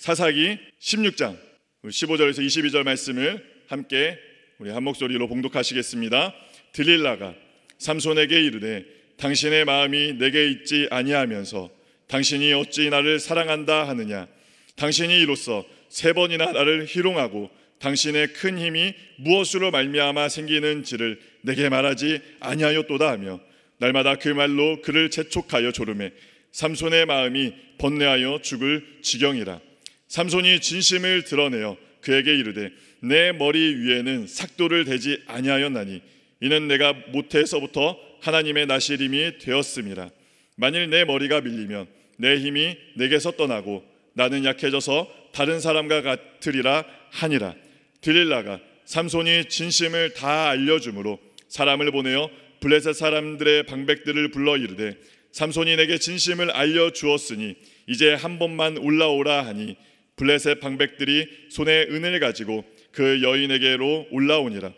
사사기 16장 15절에서 22절 말씀을 함께 우리 한 목소리로 봉독하시겠습니다. 들릴라가 삼손에게 이르되 당신의 마음이 내게 있지 아니하면서 당신이 어찌 나를 사랑한다 하느냐. 당신이 이로써 3번이나 나를 희롱하고 당신의 큰 힘이 무엇으로 말미암아 생기는지를 내게 말하지 아니하였도다 하며 날마다 그 말로 그를 재촉하여 조르매 삼손의 마음이 번뇌하여 죽을 지경이라. 삼손이 진심을 드러내어 그에게 이르되 내 머리 위에는 삭도를 대지 아니하였나니 이는 내가 모태에서부터 하나님의 나시림이 되었음이라. 만일 내 머리가 밀리면 내 힘이 내게서 떠나고 나는 약해져서 다른 사람과 같으리라 하니라. 들릴라가 삼손이 진심을 다 알려주므로 사람을 보내어 블레셋 사람들의 방백들을 불러 이르되 삼손이 내게 진심을 알려주었으니 이제 한 번만 올라오라 하니 블레셋 방백들이 손에 은을 가지고 그 여인에게로 올라오니라.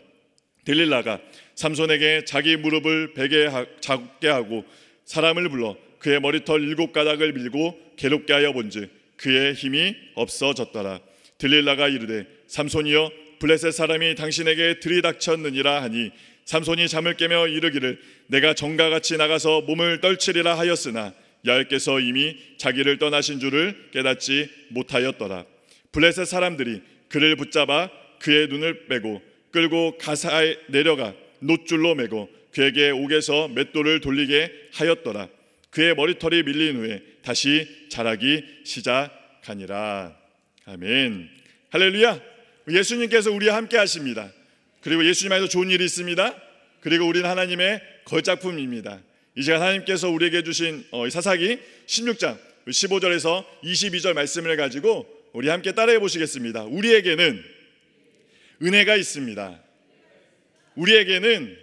들릴라가 삼손에게 자기 무릎을 베게 작게 하고 사람을 불러 그의 머리털 7가닥을 밀고 괴롭게 하여 본즉 그의 힘이 없어졌더라. 들릴라가 이르되 삼손이여 블레셋 사람이 당신에게 들이닥쳤느니라 하니 삼손이 잠을 깨며 이르기를 내가 정가같이 나가서 몸을 떨치리라 하였으나 야훼께서 이미 자기를 떠나신 줄을 깨닫지 못하였더라. 블레셋 사람들이 그를 붙잡아 그의 눈을 빼고 끌고 가사에 내려가 놋줄로 매고 그에게 옥에서 맷돌을 돌리게 하였더라. 그의 머리털이 밀린 후에 다시 자라기 시작하니라. 아멘. 할렐루야. 예수님께서 우리와 함께 하십니다. 그리고 예수님 안에서 좋은 일이 있습니다. 그리고 우리는 하나님의 걸작품입니다. 이 시간 하나님께서 우리에게 주신 사사기 16장 15절에서 22절 말씀을 가지고 우리 함께 따라해 보시겠습니다. 우리에게는 은혜가 있습니다. 우리에게는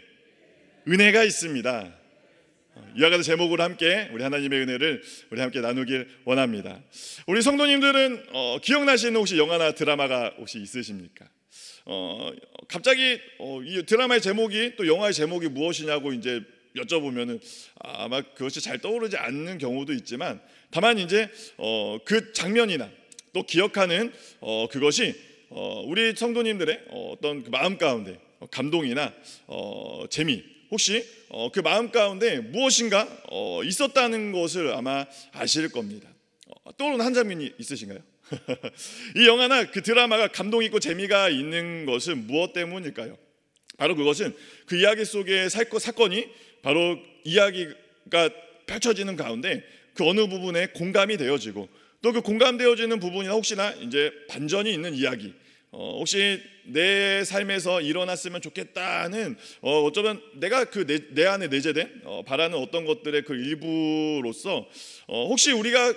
은혜가 있습니다. 이와 같은 제목으로 함께 우리 하나님의 은혜를 우리 함께 나누길 원합니다. 우리 성도님들은 기억나시는 혹시 영화나 드라마가 혹시 있으십니까? 갑자기 이 드라마의 제목이 또 영화의 제목이 무엇이냐고 이제 여쭤보면은 아마 그것이 잘 떠오르지 않는 경우도 있지만 다만 이제 그 장면이나 또 기억하는 그것이 우리 성도님들의 어떤 그 마음 가운데 감동이나 재미 혹시 그 마음 가운데 무엇인가 있었다는 것을 아마 아실 겁니다. 떠오르는 한 장면이 있으신가요? 이 영화나 그 드라마가 감동 있고 재미가 있는 것은 무엇 때문일까요? 바로 그것은 그 이야기 속의 사건이 바로 이야기가 펼쳐지는 가운데 그 어느 부분에 공감이 되어지고 또 그 공감되어지는 부분이나 혹시나 이제 반전이 있는 이야기 혹시 내 삶에서 일어났으면 좋겠다는 어쩌면 내가 그 내 안에 내재된 바라는 어떤 것들의 그 일부로서 혹시 우리가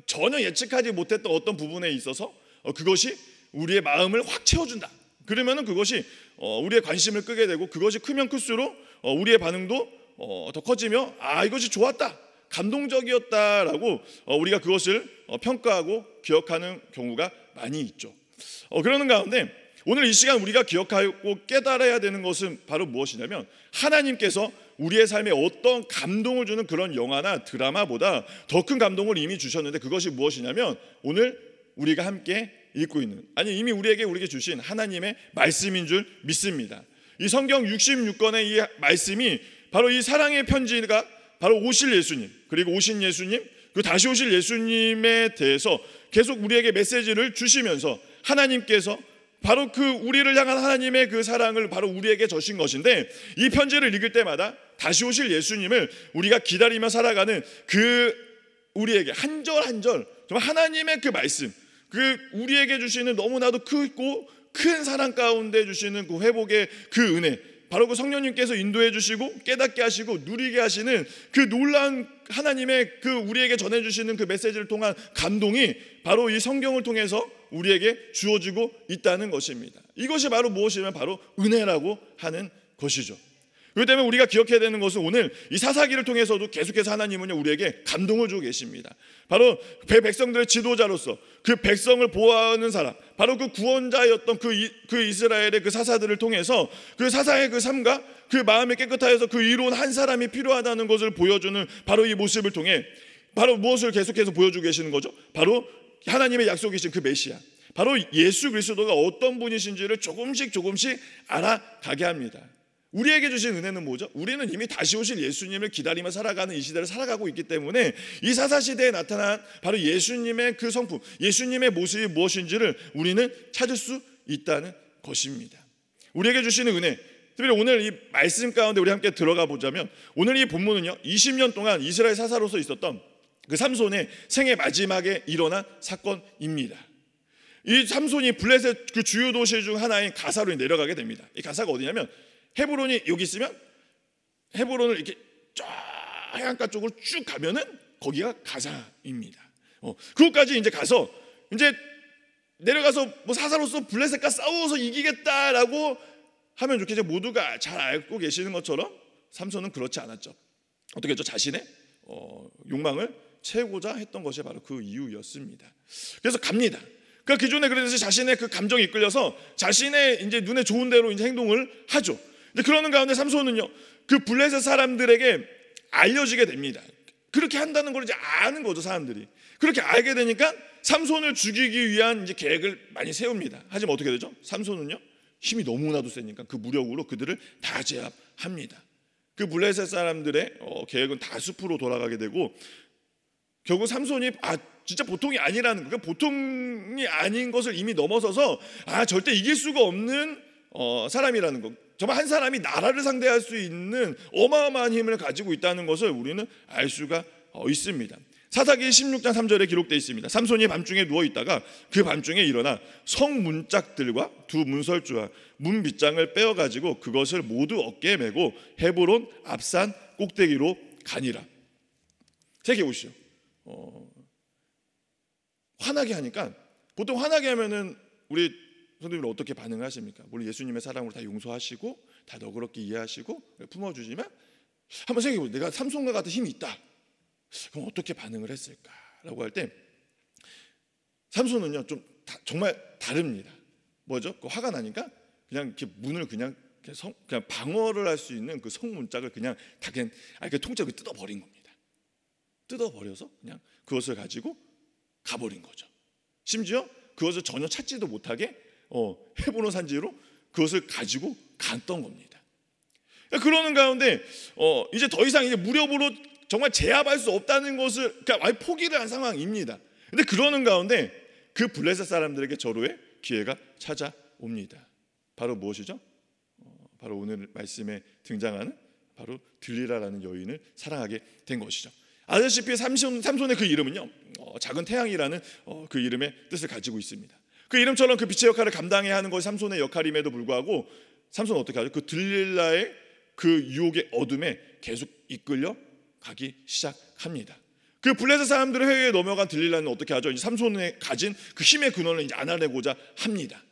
전혀 예측하지 못했던 어떤 부분에 있어서 그것이 우리의 마음을 확 채워준다. 그러면은 그것이 우리의 관심을 끄게 되고 그것이 크면 클수록 우리의 반응도 더 커지며 이것이 좋았다, 감동적이었다라고 우리가 그것을 평가하고 기억하는 경우가 많이 있죠. 그러는 가운데 오늘 이 시간 우리가 기억하고 깨달아야 되는 것은 바로 무엇이냐면 하나님께서 우리의 삶에 어떤 감동을 주는 그런 영화나 드라마보다 더 큰 감동을 이미 주셨는데 그것이 무엇이냐면 오늘 우리가 함께 읽고 있는 이미 우리에게 주신 하나님의 말씀인 줄 믿습니다. 이 성경 66권의 이 말씀이 바로 이 사랑의 편지가 바로 오실 예수님 그리고 오신 예수님 그 다시 오실 예수님에 대해서 계속 우리에게 메시지를 주시면서 하나님께서 바로 그 우리를 향한 하나님의 그 사랑을 바로 우리에게 주신 것인데 이 편지를 읽을 때마다 다시 오실 예수님을 우리가 기다리며 살아가는 그 우리에게 한 절 한 절 정말 하나님의 그 말씀 그 우리에게 주시는 너무나도 크고 큰 사랑 가운데 주시는 그 회복의 그 은혜 바로 그 성령님께서 인도해 주시고 깨닫게 하시고 누리게 하시는 그 놀라운 하나님의 그 우리에게 전해주시는 그 메시지를 통한 감동이 바로 이 성경을 통해서 우리에게 주어지고 있다는 것입니다. 이것이 바로 무엇이냐면 바로 은혜라고 하는 것이죠. 그렇기 때문에 우리가 기억해야 되는 것은 오늘 이 사사기를 통해서도 계속해서 하나님은 우리에게 감동을 주고 계십니다. 바로 백성들의 지도자로서 그 백성을 보호하는 사람 바로 그 구원자였던 그 이스라엘의 그 사사들을 통해서 그 사사의 그 삶과 그 마음이 깨끗하여서 그 이로운 한 사람이 필요하다는 것을 보여주는 바로 이 모습을 통해 바로 무엇을 계속해서 보여주고 계시는 거죠? 바로 하나님의 약속이신 그 메시아, 바로 예수 그리스도가 어떤 분이신지를 조금씩 알아가게 합니다. 우리에게 주신 은혜는 뭐죠? 우리는 이미 다시 오실 예수님을 기다리며 살아가는 이 시대를 살아가고 있기 때문에 이 사사시대에 나타난 바로 예수님의 그 성품, 예수님의 모습이 무엇인지를 우리는 찾을 수 있다는 것입니다. 우리에게 주시는 은혜, 특별히 오늘 이 말씀 가운데 우리 함께 들어가 보자면, 오늘 이 본문은요 20년 동안 이스라엘 사사로서 있었던 그 삼손의 생애 마지막에 일어난 사건입니다. 이 삼손이 블레셋 그 주요 도시 중 하나인 가사로 내려가게 됩니다. 이 가사가 어디냐면, 헤브론이 여기 있으면 헤브론을 이렇게 쫙 해안가 쪽으로 쭉 가면은 거기가 가사입니다. 그곳까지 이제 가서 이제 내려가서 뭐 사사로서 블레셋과 싸워서 이기겠다라고 하면 좋겠죠. 모두가 잘 알고 계시는 것처럼 삼손은 그렇지 않았죠. 어떻게 했죠? 자신의 욕망을 채우고자 했던 것이 바로 그 이유였습니다. 그래서 갑니다. 그러니까 기존에 그래서 자신의 그 감정에 이끌려서 자신의 이제 눈에 좋은 대로 이제 행동을 하죠. 근데 그러는 가운데 삼손은요, 그 블레셋 사람들에게 알려지게 됩니다. 그렇게 한다는 걸 이제 아는 거죠, 사람들이. 그렇게 알게 되니까 삼손을 죽이기 위한 이제 계획을 많이 세웁니다. 하지만 어떻게 되죠? 삼손은요, 힘이 너무나도 세니까 그 무력으로 그들을 다 제압합니다. 그 블레셋 사람들의 계획은 다 숲으로 돌아가게 되고, 결국 삼손이 진짜 보통이 아니라는 거, 보통이 아닌 것을 이미 넘어서서 절대 이길 수가 없는 사람이라는 거, 정말 한 사람이 나라를 상대할 수 있는 어마어마한 힘을 가지고 있다는 것을 우리는 알 수가 있습니다. 사사기 16장 3절에 기록되어 있습니다. 삼손이 밤중에 누워있다가 그 밤중에 일어나 성문짝들과 두 문설주와 문빗장을 빼어가지고 그것을 모두 어깨에 메고 헤브론 앞산 꼭대기로 가니라. 생각해 보시죠. 화나게 하니까, 보통 화나게 하면은 우리 성도님은 어떻게 반응을 하십니까? 물론 예수님의 사랑으로 다 용서하시고 다 너그럽게 이해하시고 품어주지만, 한번 생각해보세요. 내가 삼손과 같은 힘이 있다, 그럼 어떻게 반응을 했을까라고 할 때 삼손은요 좀 정말 다릅니다. 뭐죠? 그 화가 나니까 그냥 이렇게 문을 그냥 방어를 할 수 있는 그 성문짝을 그냥 다 그냥 통째로 뜯어버린 겁니다. 뜯어버려서 그냥 그것을 가지고 가버린 거죠. 심지어 그것을 전혀 찾지도 못하게 헤브론 산지로 그것을 가지고 갔던 겁니다. 그러는 가운데 이제 더 이상 이제 무력으로 정말 제압할 수 없다는 것을 아예 포기를 한 상황입니다. 근데 그러는 가운데 그 블레셋 사람들에게 절호의 기회가 찾아옵니다. 바로 무엇이죠? 바로 오늘 말씀에 등장하는 바로 들리라라는 여인을 사랑하게 된 것이죠. 아시다시피 삼손의 그 이름은요, 작은 태양이라는 그 이름의 뜻을 가지고 있습니다. 그 이름처럼 그 빛의 역할을 감당해야 하는 것이 삼손의 역할임에도 불구하고 삼손은 어떻게 하죠? 그 들릴라의 그 유혹의 어둠에 계속 이끌려 가기 시작합니다. 그 블레셋 사람들의 회의에 넘어간 들릴라는 어떻게 하죠? 이제 삼손의 가진 그 힘의 근원을 이제 알아내고자 합니다.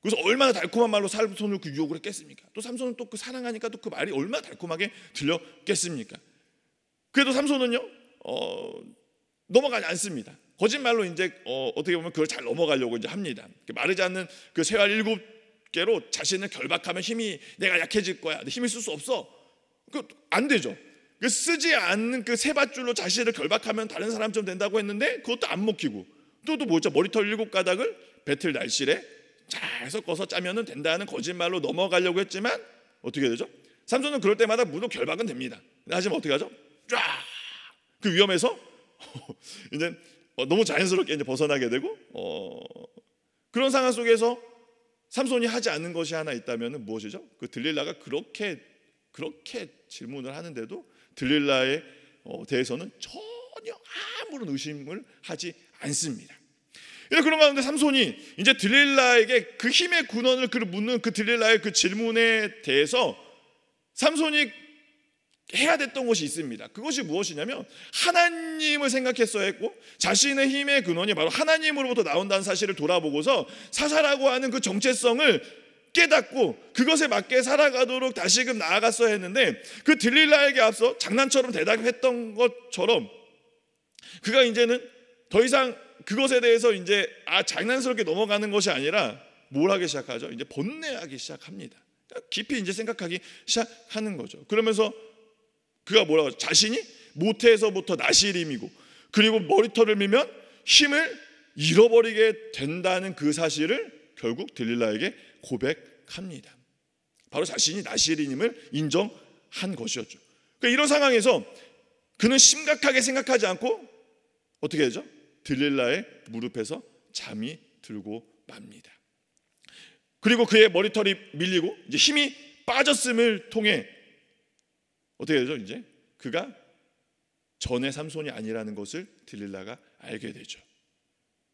그래서 얼마나 달콤한 말로 삼손을 그 유혹을 했겠습니까? 또 삼손은 또 그 사랑하니까 또 그 말이 얼마나 달콤하게 들렸겠습니까? 그래도 삼손은요 넘어가지 않습니다. 거짓말로 이제 어떻게 보면 그걸 잘 넘어가려고 이제 합니다. 마르지 않는 그 새알 7개로 자신을 결박하면 힘이 내가 약해질 거야. 힘을 쓸 수 없어. 그 안 되죠. 그 쓰지 않는 그 세밧줄로 자신을 결박하면 다른 사람처럼 된다고 했는데 그것도 안 먹히고, 또 뭐죠? 머리털 7가닥을 배틀 날실에 잘 섞어서 짜면은 된다는 거짓말로 넘어가려고 했지만 어떻게 되죠? 삼손은 그럴 때마다 무도 결박은 됩니다. 하지만 어떻게 하죠? 쫙 그 위험에서 이제 너무 자연스럽게 이제 벗어나게 되고, 그런 상황 속에서 삼손이 하지 않는 것이 하나 있다면 무엇이죠? 그 들릴라가 그렇게 질문을 하는데도 들릴라에 대해서는 전혀 아무런 의심을 하지 않습니다. 그런 가운데 삼손이 이제 들릴라에게 그 힘의 근원을 묻는 그 들릴라의 그 질문에 대해서 삼손이 해야 됐던 것이 있습니다. 그것이 무엇이냐면 하나님을 생각했어야 했고, 자신의 힘의 근원이 바로 하나님으로부터 나온다는 사실을 돌아보고서 사사라고 하는 그 정체성을 깨닫고 그것에 맞게 살아가도록 다시금 나아갔어야 했는데, 그 들릴라에게 앞서 장난처럼 대답했던 것처럼 그가 이제는 더 이상 그것에 대해서 이제 장난스럽게 넘어가는 것이 아니라 뭘 하기 시작하죠? 이제 번뇌하기 시작합니다. 깊이 이제 생각하기 시작하는 거죠. 그러면서 그가 뭐라고 하죠? 자신이 모태에서부터 나시림이고, 그리고 머리털을 밀면 힘을 잃어버리게 된다는 그 사실을 결국 들릴라에게 고백합니다. 바로 자신이 나시린임을 인정한 것이었죠. 그러니까 이런 상황에서 그는 심각하게 생각하지 않고 어떻게 되죠? 들릴라의 무릎에서 잠이 들고 맙니다. 그리고 그의 머리털이 밀리고 이제 힘이 빠졌음을 통해 어떻게 되죠? 이제 그가 전의 삼손이 아니라는 것을 들릴라가 알게 되죠.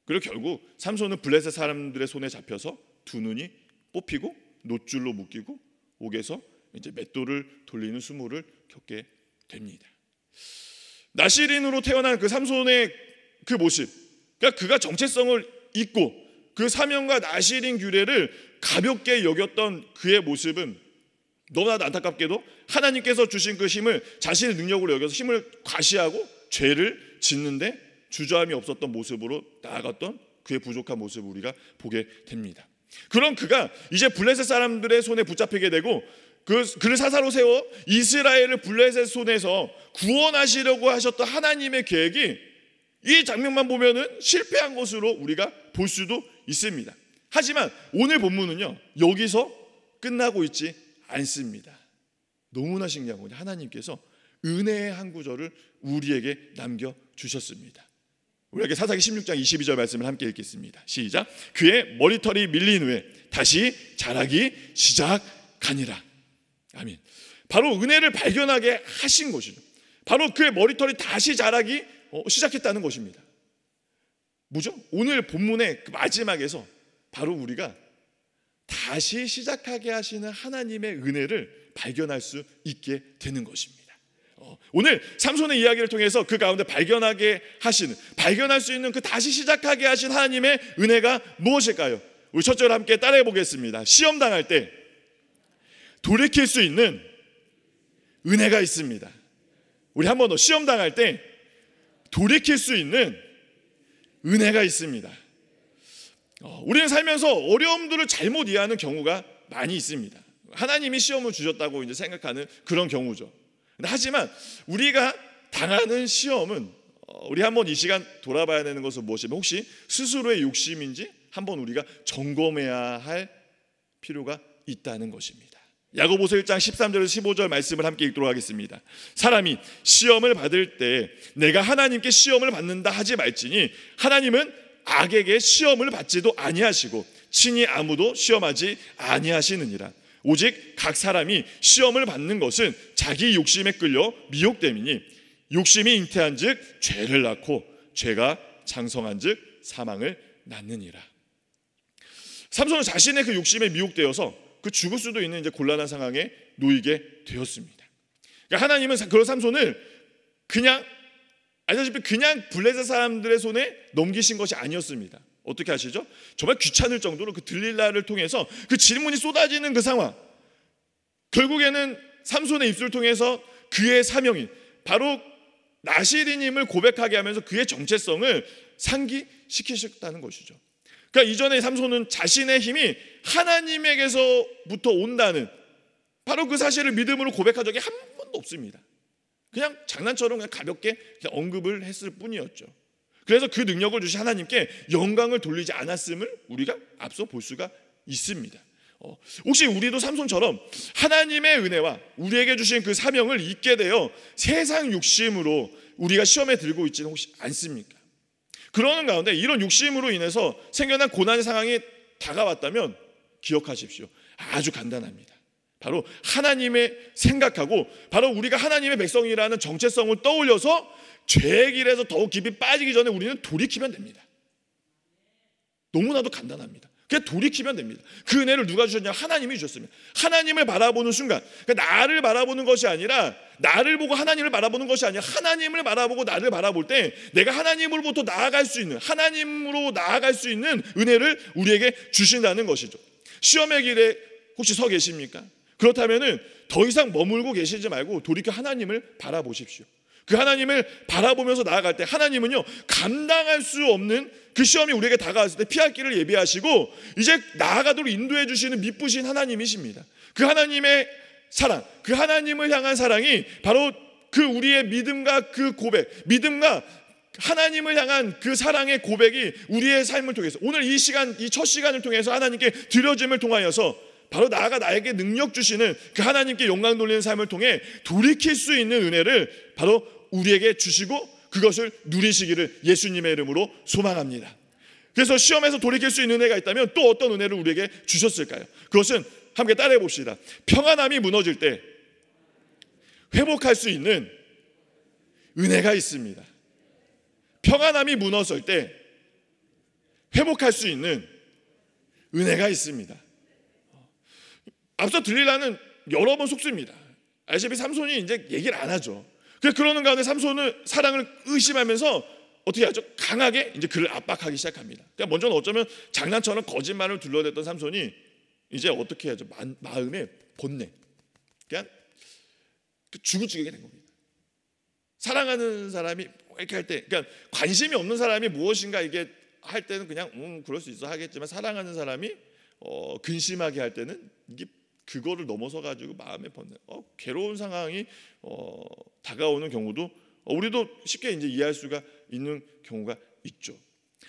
그리고 결국 삼손은 블레셋 사람들의 손에 잡혀서 두 눈이 뽑히고 놋줄로 묶이고 옥에서 이제 맷돌을 돌리는 수모를 겪게 됩니다. 나시린으로 태어난 그 삼손의 그 모습, 그러니까 그가 정체성을 잊고 그 사명과 나시린 규례를 가볍게 여겼던 그의 모습은 너무나도 안타깝게도 하나님께서 주신 그 힘을 자신의 능력으로 여겨서 힘을 과시하고 죄를 짓는데 주저함이 없었던 모습으로 나아갔던 그의 부족한 모습을 우리가 보게 됩니다. 그런 그가 이제 블레셋 사람들의 손에 붙잡히게 되고 그를 사사로 세워 이스라엘을 블레셋 손에서 구원하시려고 하셨던 하나님의 계획이 이 장면만 보면은 실패한 것으로 우리가 볼 수도 있습니다. 하지만 오늘 본문은요, 여기서 끝나고 있지 않습니다. 너무나 신기한 건데 하나님께서 은혜의 한 구절을 우리에게 남겨주셨습니다. 우리에게 사사기 16장 22절 말씀을 함께 읽겠습니다. 시작. 그의 머리털이 밀린 후에 다시 자라기 시작하니라. 아멘. 바로 은혜를 발견하게 하신 것이죠. 바로 그의 머리털이 다시 자라기 시작했다는 것입니다. 뭐죠? 오늘 본문의 그 마지막에서 바로 우리가 다시 시작하게 하시는 하나님의 은혜를 발견할 수 있게 되는 것입니다. 오늘 삼손의 이야기를 통해서 그 가운데 발견할 수 있는 그 다시 시작하게 하신 하나님의 은혜가 무엇일까요? 우리 첫 절 함께 따라해 보겠습니다. 시험 당할 때 돌이킬 수 있는 은혜가 있습니다. 우리 한 번 더, 시험 당할 때 돌이킬 수 있는 은혜가 있습니다. 우리는 살면서 어려움들을 잘못 이해하는 경우가 많이 있습니다. 하나님이 시험을 주셨다고 이제 생각하는 그런 경우죠. 하지만 우리가 당하는 시험은 우리 한번 이 시간 돌아봐야 되는 것은 무엇이면 혹시 스스로의 욕심인지 한번 우리가 점검해야 할 필요가 있다는 것입니다. 야고보서 1장 13절에서 15절 말씀을 함께 읽도록 하겠습니다. 사람이 시험을 받을 때 내가 하나님께 시험을 받는다 하지 말지니 하나님은 악에게 시험을 받지도 아니하시고 친히 아무도 시험하지 아니하시느니라. 오직 각 사람이 시험을 받는 것은 자기 욕심에 끌려 미혹됨이니 욕심이 잉태한 즉 죄를 낳고 죄가 장성한 즉 사망을 낳느니라. 삼손은 자신의 그 욕심에 미혹되어서 그 죽을 수도 있는 이제 곤란한 상황에 놓이게 되었습니다. 그러니까 하나님은 그런 삼손을 그냥 블레셋 사람들의 손에 넘기신 것이 아니었습니다. 어떻게 하시죠? 정말 귀찮을 정도로 그 들릴라를 통해서 그 질문이 쏟아지는 그 상황, 결국에는 삼손의 입술을 통해서 그의 사명이 바로 나시린임을 고백하게 하면서 그의 정체성을 상기시키셨다는 것이죠. 그러니까 이전에 삼손은 자신의 힘이 하나님에게서부터 온다는 바로 그 사실을 믿음으로 고백한 적이 한 번도 없습니다. 그냥 장난처럼 그냥 가볍게 그냥 언급을 했을 뿐이었죠. 그래서 그 능력을 주신 하나님께 영광을 돌리지 않았음을 우리가 앞서 볼 수가 있습니다. 혹시 우리도 삼손처럼 하나님의 은혜와 우리에게 주신 그 사명을 잊게 되어 세상 욕심으로 우리가 시험에 들고 있지는 혹시 않습니까? 그러는 가운데 이런 욕심으로 인해서 생겨난 고난의 상황이 다가왔다면 기억하십시오. 아주 간단합니다. 바로 하나님의 생각하고 바로 우리가 하나님의 백성이라는 정체성을 떠올려서 죄의 길에서 더욱 깊이 빠지기 전에 우리는 돌이키면 됩니다. 너무나도 간단합니다. 그냥 돌이키면 됩니다. 그 은혜를 누가 주셨냐? 하나님이 주셨습니다. 하나님을 바라보는 순간, 그러니까 나를 바라보는 것이 아니라 나를 보고 하나님을 바라보는 것이 아니라 하나님을 바라보고 나를 바라볼 때 내가 하나님으로부터 나아갈 수 있는, 하나님으로 나아갈 수 있는 은혜를 우리에게 주신다는 것이죠. 시험의 길에 혹시 서 계십니까? 그렇다면은 더 이상 머물고 계시지 말고 돌이켜 하나님을 바라보십시오. 그 하나님을 바라보면서 나아갈 때 하나님은요, 감당할 수 없는 그 시험이 우리에게 다가왔을 때 피할 길을 예비하시고 이제 나아가도록 인도해 주시는 미쁘신 하나님이십니다. 그 하나님의 사랑, 그 하나님을 향한 사랑이 바로 그 우리의 믿음과 그 고백, 믿음과 하나님을 향한 그 사랑의 고백이 우리의 삶을 통해서, 오늘 이 시간, 이 첫 시간을 통해서 하나님께 드려짐을 통하여서 바로 나아가 나에게 능력 주시는 그 하나님께 영광 돌리는 삶을 통해 돌이킬 수 있는 은혜를 바로 우리에게 주시고 그것을 누리시기를 예수님의 이름으로 소망합니다. 그래서 시험에서 돌이킬 수 있는 은혜가 있다면 또 어떤 은혜를 우리에게 주셨을까요? 그것은 함께 따라해 봅시다. 평안함이 무너질 때 회복할 수 있는 은혜가 있습니다. 평안함이 무너질 때 회복할 수 있는 은혜가 있습니다. 앞서 들릴라는 여러 번 속습니다. 알시피 삼손이 이제 얘기를 안 하죠. 그러는 가운데 삼손은 사랑을 의심하면서 어떻게 하죠? 강하게 이제 그를 압박하기 시작합니다. 그러니까 먼저는 어쩌면 장난처럼 거짓말을 둘러댔던 삼손이 이제 어떻게 하죠? 마음에 본능, 그냥 죽어지게 된 겁니다. 사랑하는 사람이 이렇게 할 때, 그러니까 관심이 없는 사람이 무엇인가 이게 할 때는 그냥 그럴 수 있어 하겠지만, 사랑하는 사람이 근심하게 할 때는 이게 그거를 넘어서 가지고 마음에 번는 괴로운 상황이 다가오는 경우도 우리도 쉽게 이제 이해할 수가 있는 경우가 있죠.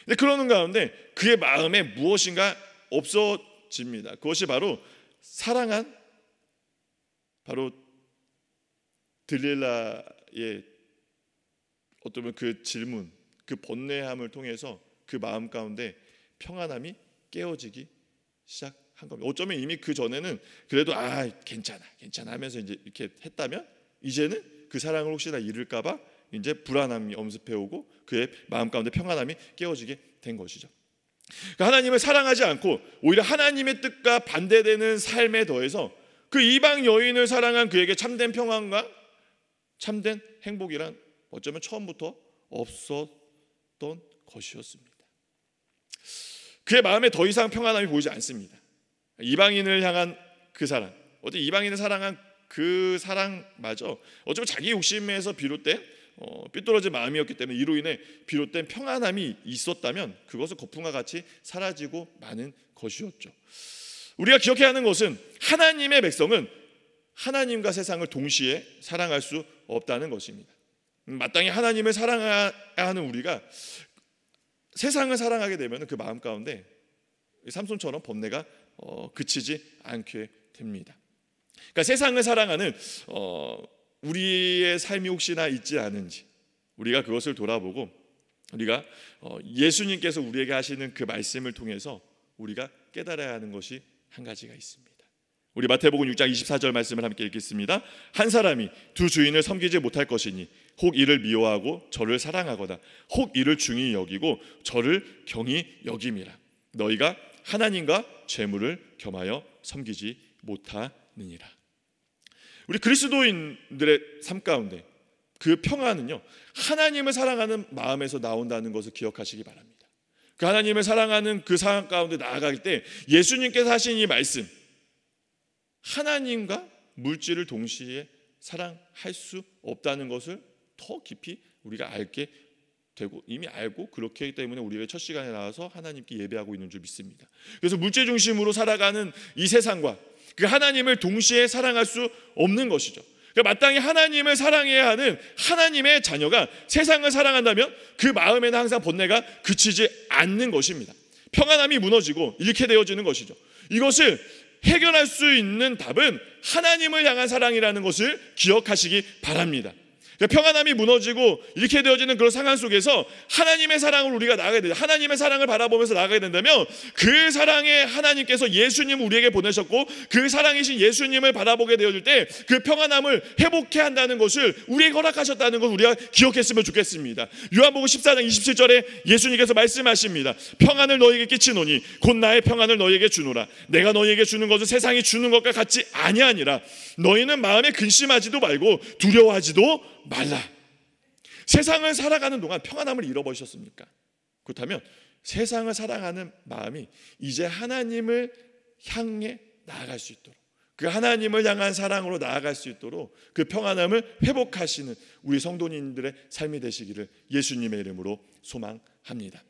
근데 그러는 가운데 그의 마음에 무엇인가 없어집니다. 그것이 바로 사랑한 바로 들릴라의 어쩌면 그 질문, 그 번뇌함을 통해서 그 마음 가운데 평안함이 깨어지기 시작한 겁니다. 어쩌면 이미 그 전에는 그래도 괜찮아 하면서 이제 이렇게 했다면, 이제는 그 사랑을 혹시나 잃을까봐 이제 불안함이 엄습해오고 그의 마음 가운데 평안함이 깨어지게 된 것이죠. 그러니까 하나님을 사랑하지 않고 오히려 하나님의 뜻과 반대되는 삶에 더해서 그 이방 여인을 사랑한 그에게 참된 평안과 참된 행복이란 어쩌면 처음부터 없었던 것이었습니다. 그의 마음에 더 이상 평안함이 보이지 않습니다. 이방인을 향한 그 사랑, 어제 이방인을 사랑한 그 사랑마저 어쩌면 자기 욕심에서 비롯된 삐뚤어진 마음이었기 때문에 이로 인해 비롯된 평안함이 있었다면 그것은 거품과 같이 사라지고 마는 것이었죠. 우리가 기억해야 하는 것은 하나님의 백성은 하나님과 세상을 동시에 사랑할 수 없다는 것입니다. 마땅히 하나님을 사랑해야 하는 우리가 세상을 사랑하게 되면 그 마음 가운데 삼손처럼 번뇌가 그치지 않게 됩니다. 그러니까 세상을 사랑하는 우리의 삶이 혹시나 있지 않은지 우리가 그것을 돌아보고 우리가 예수님께서 우리에게 하시는 그 말씀을 통해서 우리가 깨달아야 하는 것이 한 가지가 있습니다. 우리 마태복음 6장 24절 말씀을 함께 읽겠습니다. 한 사람이 두 주인을 섬기지 못할 것이니 혹 이를 미워하고 저를 사랑하거나 혹 이를 중히 여기고 저를 경히 여김이라. 너희가 하나님과 재물을 겸하여 섬기지 못하느니라. 우리 그리스도인들의 삶 가운데 그 평안은요, 하나님을 사랑하는 마음에서 나온다는 것을 기억하시기 바랍니다. 그 하나님을 사랑하는 그 상황 가운데 나아갈 때 예수님께서 하신 이 말씀, 하나님과 물질을 동시에 사랑할 수 없다는 것을 더 깊이 우리가 알게 되고 이미 알고 그렇기 때문에 우리가 첫 시간에 나와서 하나님께 예배하고 있는 줄 믿습니다. 그래서 물질 중심으로 살아가는 이 세상과 그 하나님을 동시에 사랑할 수 없는 것이죠. 그러니까 마땅히 하나님을 사랑해야 하는 하나님의 자녀가 세상을 사랑한다면 그 마음에는 항상 번뇌가 그치지 않는 것입니다. 평안함이 무너지고 잃게 되어지는 것이죠. 이것을 해결할 수 있는 답은 하나님을 향한 사랑이라는 것을 기억하시기 바랍니다. 평안함이 무너지고 이렇게 되어지는 그런 상황 속에서 하나님의 사랑을 우리가 나가게 되죠. 하나님의 사랑을 바라보면서 나가게 된다면 그 사랑에 하나님께서 예수님을 우리에게 보내셨고 그 사랑이신 예수님을 바라보게 되어질 때 그 평안함을 회복해 한다는 것을 우리에게 허락하셨다는 것을 우리가 기억했으면 좋겠습니다. 요한복음 14장 27절에 예수님께서 말씀하십니다. 평안을 너희에게 끼치노니 곧 나의 평안을 너희에게 주노라. 내가 너희에게 주는 것은 세상이 주는 것과 같지 아니하니라. 너희는 마음에 근심하지도 말고 두려워하지도 말라. 세상을 살아가는 동안 평안함을 잃어버리셨습니까? 그렇다면 세상을 사랑하는 마음이 이제 하나님을 향해 나아갈 수 있도록, 그 하나님을 향한 사랑으로 나아갈 수 있도록 그 평안함을 회복하시는 우리 성도님들의 삶이 되시기를 예수님의 이름으로 소망합니다.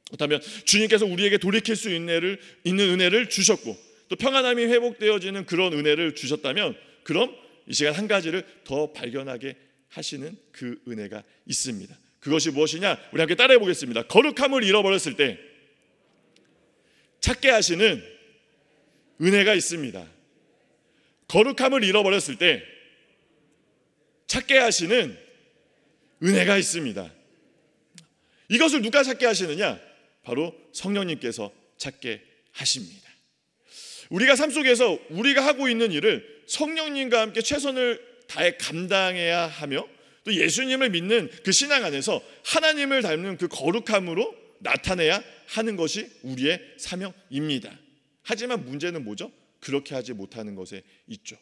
그렇다면 주님께서 우리에게 돌이킬 수 있는 은혜를 주셨고 또 평안함이 회복되어지는 그런 은혜를 주셨다면, 그럼 이 시간 한 가지를 더 발견하게 하시는 그 은혜가 있습니다. 그것이 무엇이냐? 우리 함께 따라해 보겠습니다. 거룩함을 잃어버렸을 때 찾게 하시는 은혜가 있습니다. 거룩함을 잃어버렸을 때 찾게 하시는 은혜가 있습니다. 이것을 누가 찾게 하시느냐? 바로 성령님께서 찾게 하십니다. 우리가 삶 속에서 우리가 하고 있는 일을 성령님과 함께 최선을 다해 감당해야 하며, 또 예수님을 믿는 그 신앙 안에서 하나님을 닮는 그 거룩함으로 나타내야 하는 것이 우리의 사명입니다. 하지만 문제는 뭐죠? 그렇게 하지 못하는 것에 있죠.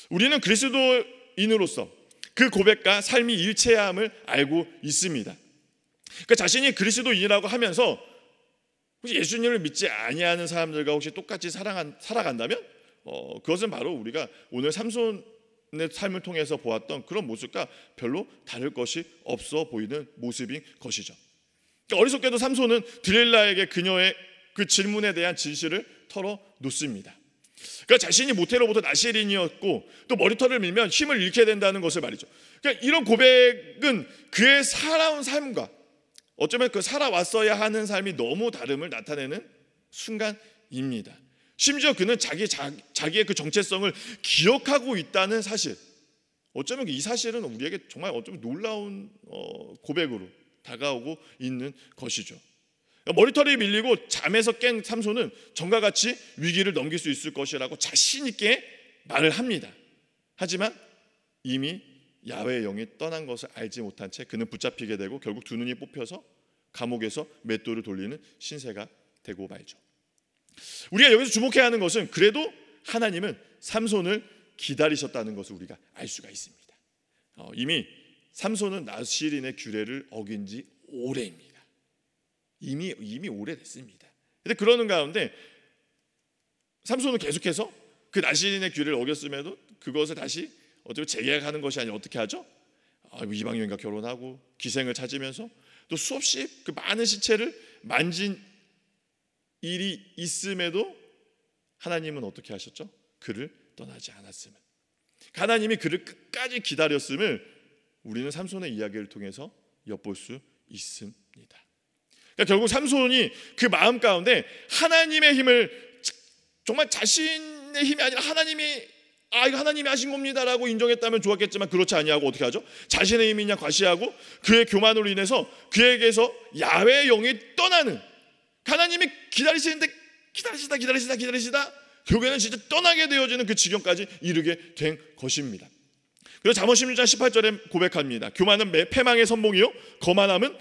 우리는 그리스도인으로서 그 고백과 삶이 일체함을 알고 있습니다. 그러니까 자신이 그리스도인이라고 하면서 혹시 예수님을 믿지 아니하는 사람들과 혹시 똑같이 살아간다면 그것은 바로 우리가 오늘 삼손의 삶을 통해서 보았던 그런 모습과 별로 다를 것이 없어 보이는 모습인 것이죠. 그러니까 어리석게도 삼손은 들릴라에게 그녀의 그 질문에 대한 진실을 털어놓습니다. 그러니까 자신이 모태로부터 나실인이었고 또 머리털을 밀면 힘을 잃게 된다는 것을 말이죠. 그러니까 이런 고백은 그의 살아온 삶과 어쩌면 그 살아왔어야 하는 삶이 너무 다름을 나타내는 순간입니다. 심지어 그는 자기의 그 정체성을 기억하고 있다는 사실, 어쩌면 이 사실은 우리에게 정말 어쩌면 놀라운 고백으로 다가오고 있는 것이죠. 머리털이 밀리고 잠에서 깬 삼손은 전과 같이 위기를 넘길 수 있을 것이라고 자신 있게 말을 합니다. 하지만 이미 야훼의 영이 떠난 것을 알지 못한 채 그는 붙잡히게 되고 결국 두 눈이 뽑혀서 감옥에서 맷돌을 돌리는 신세가 되고 말죠. 우리가 여기서 주목해야 하는 것은 그래도 하나님은 삼손을 기다리셨다는 것을 우리가 알 수가 있습니다. 이미 삼손은 나실인의 규례를 어긴 지 오래입니다. 이미 오래됐습니다. 근데 그러는 가운데 삼손은 계속해서 그 나실인의 규례를 어겼음에도 그것을 다시 어떻게 재계약하는 것이 아니라 어떻게 하죠? 이방 여인과 결혼하고 기생을 찾으면서 또 수없이 그 많은 시체를 만진 일이 있음에도 하나님은 어떻게 하셨죠? 그를 떠나지 않았음을, 하나님이 그를 끝까지 기다렸음을 우리는 삼손의 이야기를 통해서 엿볼 수 있습니다. 그러니까 결국 삼손이 그 마음 가운데 하나님의 힘을, 정말 자신의 힘이 아니라 하나님이 이거 하나님이 하신 겁니다라고 인정했다면 좋았겠지만 그렇지 아니하고 어떻게 하죠? 자신의 힘이냐 과시하고 그의 교만으로 인해서 그에게서 야훼의 영이 떠나는, 하나님이 기다리시는데 기다리시다 결국에는 진짜 떠나게 되어지는 그 지경까지 이르게 된 것입니다. 그래서 잠언 16장 18절에 고백합니다. 교만은 패망의 선봉이요 거만함은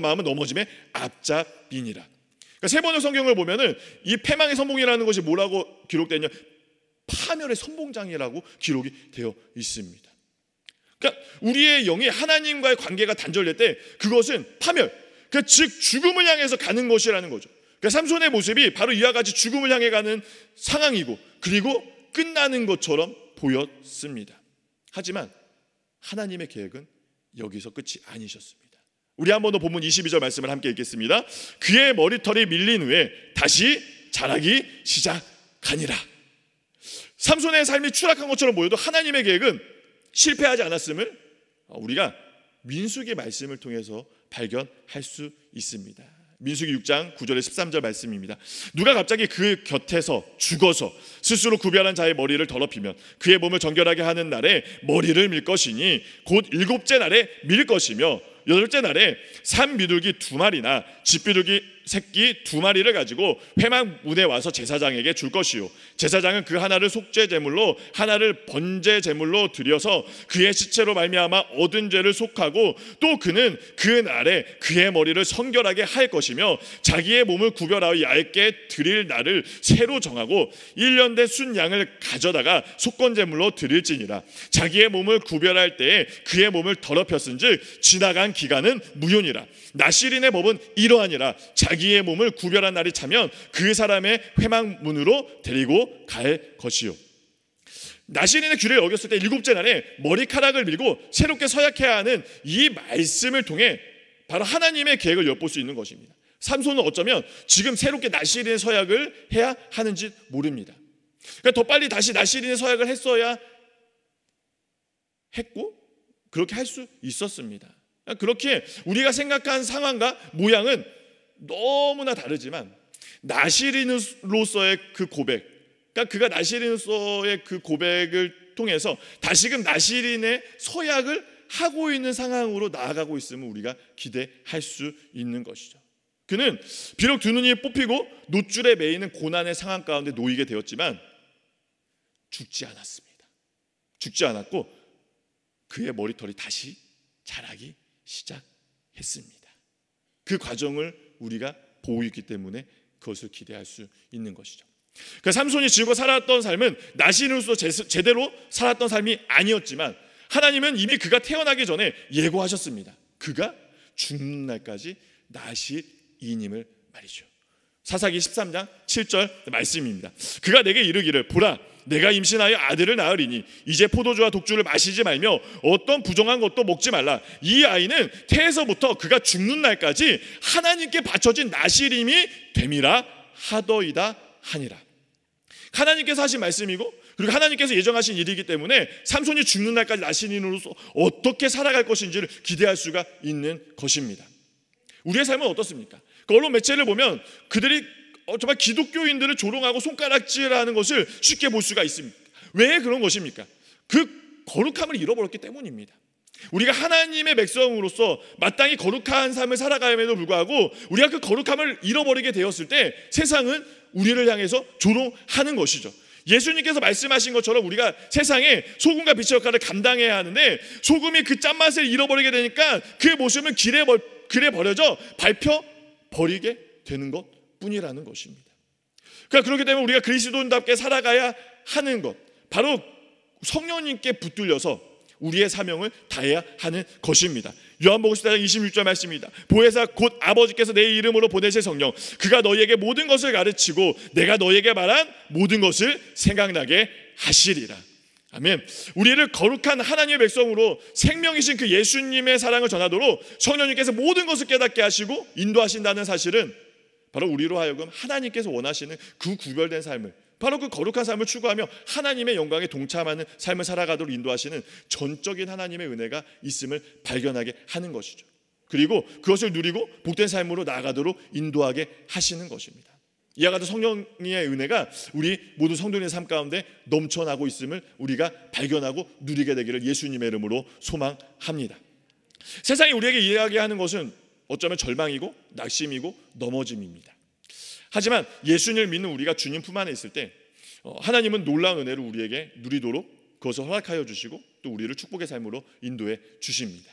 마음은 넘어짐의 앞잡이니라. 그러니까 세 번의 성경을 보면은 이 패망의 선봉이라는 것이 뭐라고 기록되냐? 파멸의 선봉장이라고 기록이 되어 있습니다. 그러니까 우리의 영이 하나님과의 관계가 단절될 때 그것은 파멸, 즉 죽음을 향해서 가는 것이라는 거죠. 그러니까 삼손의 모습이 바로 이와 같이 죽음을 향해 가는 상황이고 그리고 끝나는 것처럼 보였습니다. 하지만 하나님의 계획은 여기서 끝이 아니셨습니다. 우리 한 번 더 본문 22절 말씀을 함께 읽겠습니다. 그의 머리털이 밀린 후에 다시 자라기 시작하니라. 삼손의 삶이 추락한 것처럼 보여도 하나님의 계획은 실패하지 않았음을 우리가 민수기 말씀을 통해서 발견할 수 있습니다. 민수기 6장 9절에 13절 말씀입니다. 누가 갑자기 그 곁에서 죽어서 스스로 구별한 자의 머리를 더럽히면 그의 몸을 정결하게 하는 날에 머리를 밀 것이니 곧 일곱째 날에 밀 것이며 여덟째 날에 산비둘기 2마리나 집비둘기 새끼 2마리를 가지고 회막문에 와서 제사장에게 줄 것이요 제사장은 그 하나를 속죄제물로 하나를 번제제물로 드려서 그의 시체로 말미암아 얻은 죄를 속하고 또 그는 그 날에 그의 머리를 성결하게 할 것이며 자기의 몸을 구별하여 야훼께 드릴 날을 새로 정하고 1년 된 순양을 가져다가 속건제물로 드릴지니라. 자기의 몸을 구별할 때에 그의 몸을 더럽혔은즉 지나간 기간은 무효니라. 나실인의 법은 이러하니라. 자기의 몸을 구별한 날이 차면 그 사람의 회막문으로 데리고 갈 것이요. 나실인의 규례를 어겼을 때 일곱째 날에 머리카락을 밀고 새롭게 서약해야 하는 이 말씀을 통해 바로 하나님의 계획을 엿볼 수 있는 것입니다. 삼손은 어쩌면 지금 새롭게 나실인의 서약을 해야 하는지 모릅니다. 그러니까 더 빨리 다시 나실인의 서약을 했어야 했고 그렇게 할 수 있었습니다. 그렇게 우리가 생각한 상황과 모양은 너무나 다르지만 나시린으로서의 그 고백, 그러니까 그가 나시린으로서의 그 고백을 통해서 다시금 나시린의 서약을 하고 있는 상황으로 나아가고 있음을 우리가 기대할 수 있는 것이죠. 그는 비록 두 눈이 뽑히고 노줄에 매이는 고난의 상황 가운데 놓이게 되었지만 죽지 않았습니다. 죽지 않았고 그의 머리털이 다시 자라기 시작했습니다. 그 과정을 우리가 보고 있기 때문에 그것을 기대할 수 있는 것이죠. 그 삼손이 지고 살았던 삶은 나시린으로서 제대로 살았던 삶이 아니었지만 하나님은 이미 그가 태어나기 전에 예고하셨습니다. 그가 죽는 날까지 나시린임을 말이죠. 사사기 13장 7절 말씀입니다. 그가 내게 이르기를 보라 내가 임신하여 아들을 낳으리니 이제 포도주와 독주를 마시지 말며 어떤 부정한 것도 먹지 말라. 이 아이는 태에서부터 그가 죽는 날까지 하나님께 바쳐진 나시림이 됨이라 하더이다 하니라. 하나님께서 하신 말씀이고 그리고 하나님께서 예정하신 일이기 때문에 삼손이 죽는 날까지 나시린으로서 어떻게 살아갈 것인지를 기대할 수가 있는 것입니다. 우리의 삶은 어떻습니까? 그 언론 매체를 보면 그들이 정말 기독교인들을 조롱하고 손가락질하는 것을 쉽게 볼 수가 있습니다. 왜 그런 것입니까? 그 거룩함을 잃어버렸기 때문입니다. 우리가 하나님의 백성으로서 마땅히 거룩한 삶을 살아감에도 불구하고 우리가 그 거룩함을 잃어버리게 되었을 때 세상은 우리를 향해서 조롱하는 것이죠. 예수님께서 말씀하신 것처럼 우리가 세상에 소금과 빛의 역할을 감당해야 하는데 소금이 그 짠맛을 잃어버리게 되니까 그 모습은 길에 버려져 밟혀버리게 되는 것뿐이라는 것입니다. 그러니까 그렇기 때문에 우리가 그리스도인답게 살아가야 하는 것, 바로 성령님께 붙들려서 우리의 사명을 다해야 하는 것입니다. 요한복음 14장 26절 말씀입니다. 보혜사 곧 아버지께서 내 이름으로 보내실 성령 그가 너희에게 모든 것을 가르치고 내가 너희에게 말한 모든 것을 생각나게 하시리라. 아멘. 우리를 거룩한 하나님의 백성으로 생명이신 그 예수님의 사랑을 전하도록 성령님께서 모든 것을 깨닫게 하시고 인도하신다는 사실은 바로 우리로 하여금 하나님께서 원하시는 그 구별된 삶을, 바로 그 거룩한 삶을 추구하며 하나님의 영광에 동참하는 삶을 살아가도록 인도하시는 전적인 하나님의 은혜가 있음을 발견하게 하는 것이죠. 그리고 그것을 누리고 복된 삶으로 나아가도록 인도하게 하시는 것입니다. 이와 같은 성령의 은혜가 우리 모두 성도님의 삶 가운데 넘쳐나고 있음을 우리가 발견하고 누리게 되기를 예수님의 이름으로 소망합니다. 세상이 우리에게 이야기하는 것은 어쩌면 절망이고 낙심이고 넘어짐입니다. 하지만 예수님을 믿는 우리가 주님 품 안에 있을 때 하나님은 놀라운 은혜를 우리에게 누리도록 그것을 허락하여 주시고 또 우리를 축복의 삶으로 인도해 주십니다.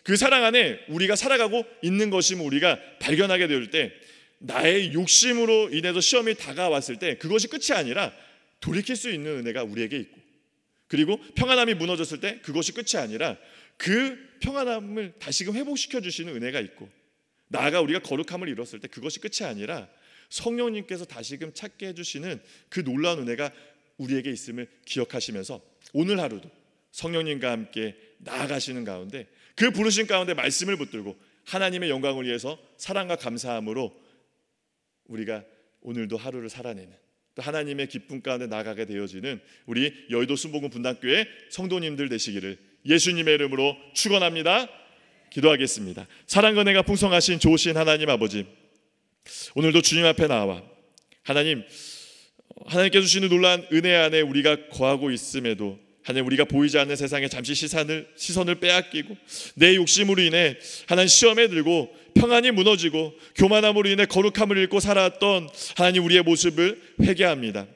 그 사랑 안에 우리가 살아가고 있는 것임을 우리가 발견하게 될 때 나의 욕심으로 인해서 시험이 다가왔을 때 그것이 끝이 아니라 돌이킬 수 있는 은혜가 우리에게 있고, 그리고 평안함이 무너졌을 때 그것이 끝이 아니라 그 평안함을 다시금 회복시켜 주시는 은혜가 있고, 나아가 우리가 거룩함을 이뤘을 때 그것이 끝이 아니라 성령님께서 다시금 찾게 해주시는 그 놀라운 은혜가 우리에게 있음을 기억하시면서 오늘 하루도 성령님과 함께 나아가시는 가운데 그 부르신 가운데 말씀을 붙들고 하나님의 영광을 위해서 사랑과 감사함으로 우리가 오늘도 하루를 살아내는, 또 하나님의 기쁨 가운데 나아가게 되어지는 우리 여의도 순복음 분당교회 성도님들 되시기를 예수님의 이름으로 축원합니다. 기도하겠습니다. 사랑과 은혜가 풍성하신 좋으신 하나님 아버지, 오늘도 주님 앞에 나와 하나님께서 주시는 놀라운 은혜 안에 우리가 거하고 있음에도 하나님 우리가 보이지 않는 세상에 잠시 시선을 빼앗기고 내 욕심으로 인해 하나님 시험에 들고 평안이 무너지고 교만함으로 인해 거룩함을 잃고 살아왔던 하나님 우리의 모습을 회개합니다.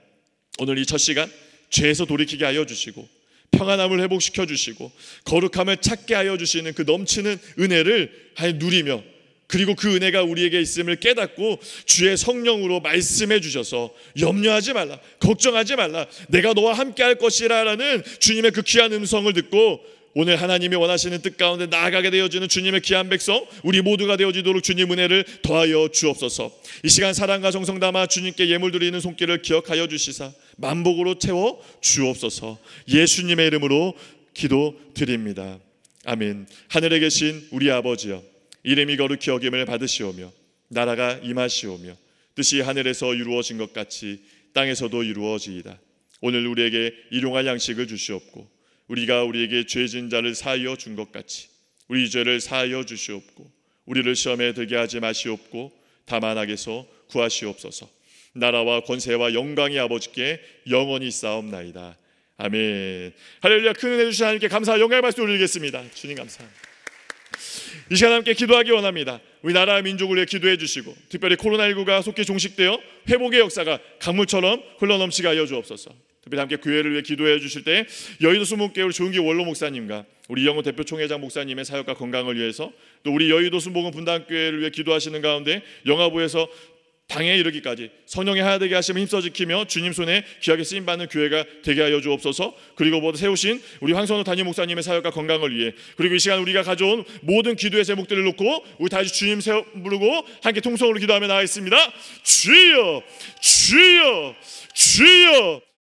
오늘 이 첫 시간 죄에서 돌이키게 하여 주시고 평안함을 회복시켜 주시고 거룩함을 찾게 하여 주시는 그 넘치는 은혜를 하나님 누리며, 그리고 그 은혜가 우리에게 있음을 깨닫고 주의 성령으로 말씀해 주셔서 염려하지 말라, 걱정하지 말라, 내가 너와 함께 할 것이라 라는 주님의 그 귀한 음성을 듣고 오늘 하나님이 원하시는 뜻 가운데 나아가게 되어지는 주님의 귀한 백성 우리 모두가 되어지도록 주님 은혜를 더하여 주옵소서. 이 시간 사랑과 정성 담아 주님께 예물 드리는 손길을 기억하여 주시사 만복으로 채워 주옵소서. 예수님의 이름으로 기도드립니다. 아멘. 하늘에 계신 우리 아버지여, 이름이 거룩히 여김을 받으시오며 나라가 임하시오며 뜻이 하늘에서 이루어진 것 같이 땅에서도 이루어지이다. 오늘 우리에게 일용할 양식을 주시옵고 우리가 우리에게 죄진 자를 사하여 준 것 같이 우리 죄를 사하여 주시옵고 우리를 시험에 들게 하지 마시옵고 다만 악에서 구하시옵소서. 나라와 권세와 영광이 아버지께 영원히 있사옵나이다. 아멘. 할렐루야. 큰 은혜 주신 하나님께 감사와 영광의 말씀 올리겠습니다. 주님 감사합니다. 이 시간 함께 기도하기 원합니다. 우리 나라와 민족을 위해 기도해 주시고 특별히 코로나19가 속히 종식되어 회복의 역사가 강물처럼 흘러넘치게 하여 주옵소서. 특별히 함께 교회를 위해 기도해 주실 때 여의도 수목교회 우리 조은기 원로 목사님과 우리 이영호 대표 총회장 목사님의 사역과 건강을 위해서 또 우리 여의도 순복음 분당교회를 위해 기도하시는 가운데 영화부에서 당에 이르기까지 성령의 하나되게 하심을 힘써 지키며 주님 손에 귀하게 쓰임받는 교회가 되게 하여 주옵소서. 그리고 모두 세우신 우리 황선우 담임 목사님의 사역과 건강을 위해 그리고 이 시간 우리가 가져온 모든 기도의 제목들을 놓고 우리 다시 주님 부르고 함께 통성으로 기도하며 나아가겠습니다. 주여 주여 주여.